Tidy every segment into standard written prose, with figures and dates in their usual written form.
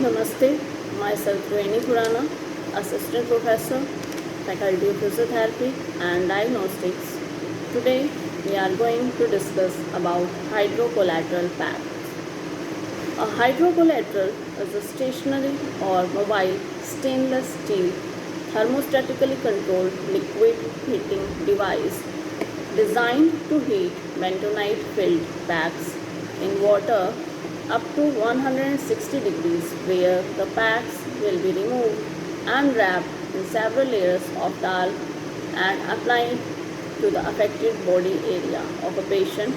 Namaste, myself Rohini Khurana, Assistant Professor, Faculty of Physiotherapy and Diagnostics. Today we are going to discuss about hydrocollateral packs. A hydrocollateral is a stationary or mobile stainless steel thermostatically controlled liquid heating device designed to heat bentonite filled packs in water up to 160 degrees, where the packs will be removed and wrapped in several layers of talc and applied to the affected body area of a patient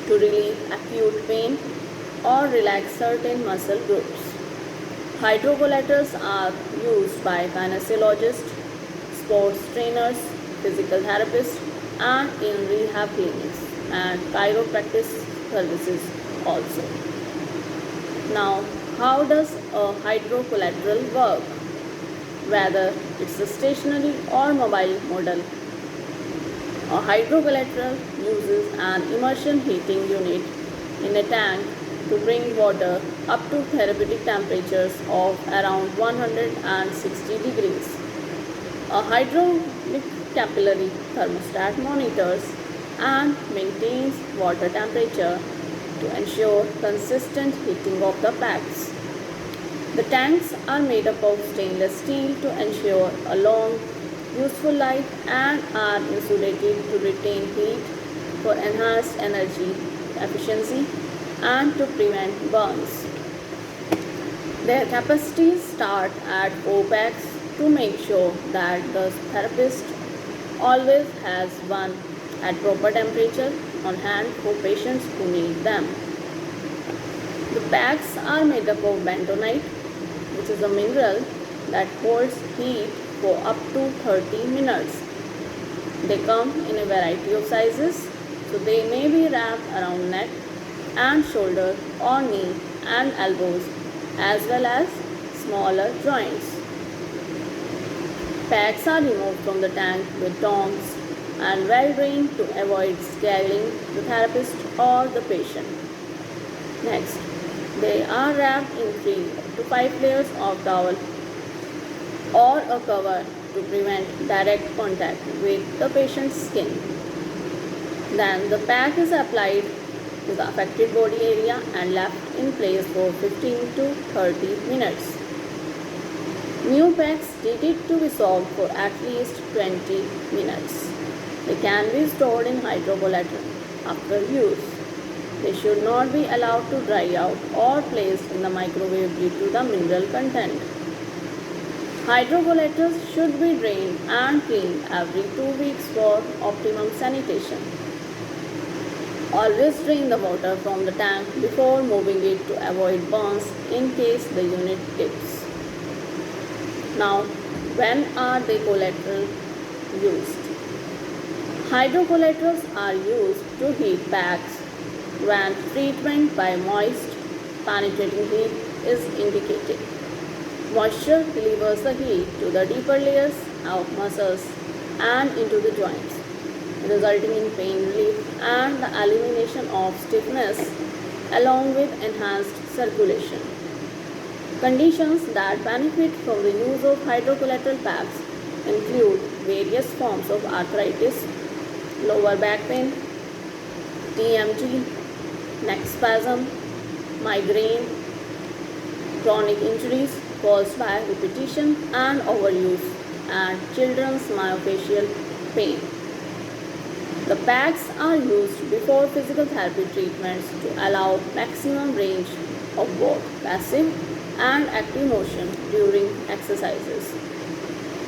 to relieve acute pain or relax certain muscle groups. Hydrocollators are used by kinesiologists, sports trainers, physical therapists, and in rehab clinics and chiropractic services also. Now, how does a hydrocollateral work? Whether it's a stationary or mobile model, a hydrocollateral uses an immersion heating unit in a tank to bring water up to therapeutic temperatures of around 160 degrees. A hydraulic capillary thermostat monitors and maintains water temperature to ensure consistent heating of the packs. The tanks are made up of stainless steel to ensure a long, useful life and are insulated to retain heat for enhanced energy efficiency and to prevent burns. Their capacities start at 4 packs to make sure that the therapist always has one at proper temperature on hand for patients who need them. The packs are made up of bentonite, which is a mineral that holds heat for up to 30 minutes. They come in a variety of sizes, so they may be wrapped around neck and shoulder or knee and elbows, as well as smaller joints. Packs are removed from the tank with tongs and well drained to avoid scaling the therapist or the patient. Next, they are wrapped in 3 to 5 layers of towel or a cover to prevent direct contact with the patient's skin. Then the pack is applied to the affected body area and left in place for 15 to 30 minutes. New packs needed to be soaked for at least 20 minutes. They can be stored in hydrocollateral after use. They should not be allowed to dry out or placed in the microwave due to the mineral content. Hydrocollators should be drained and cleaned every 2 weeks for optimum sanitation. Always drain the water from the tank before moving it to avoid burns in case the unit tips. Now, when are they collateral used? Hydrocollators are used to heat packs when treatment by moist, penetrating heat is indicated. Moisture delivers the heat to the deeper layers of muscles and into the joints, resulting in pain relief and the elimination of stiffness along with enhanced circulation. Conditions that benefit from the use of hydrocollateral packs include various forms of arthritis, lower back pain, TMJ, neck spasm, migraine, chronic injuries caused by repetition and overuse, and children's myofascial pain. The packs are used before physical therapy treatments to allow maximum range of both passive and active motion during exercises.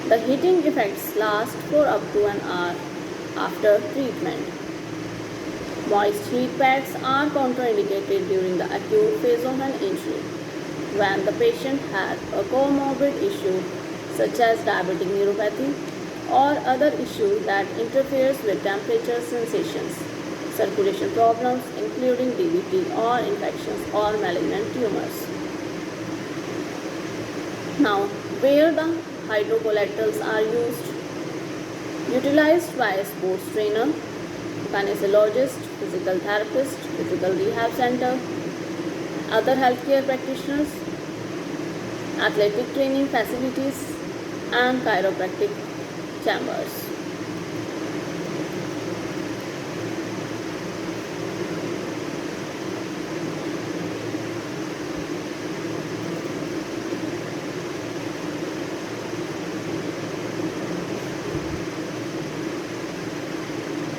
The heating effects last for up to an hour after treatment. Moist heat packs are contraindicated during the acute phase of an injury when the patient has a comorbid issue such as diabetic neuropathy or other issue that interferes with temperature sensations, circulation problems including DVT or infections or malignant tumors. Now, where the hydrocollaterals are used? Utilized by a sports trainer, kinesiologist, physical therapist, physical rehab center, other healthcare practitioners, athletic training facilities, and chiropractic chambers.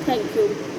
Thank you.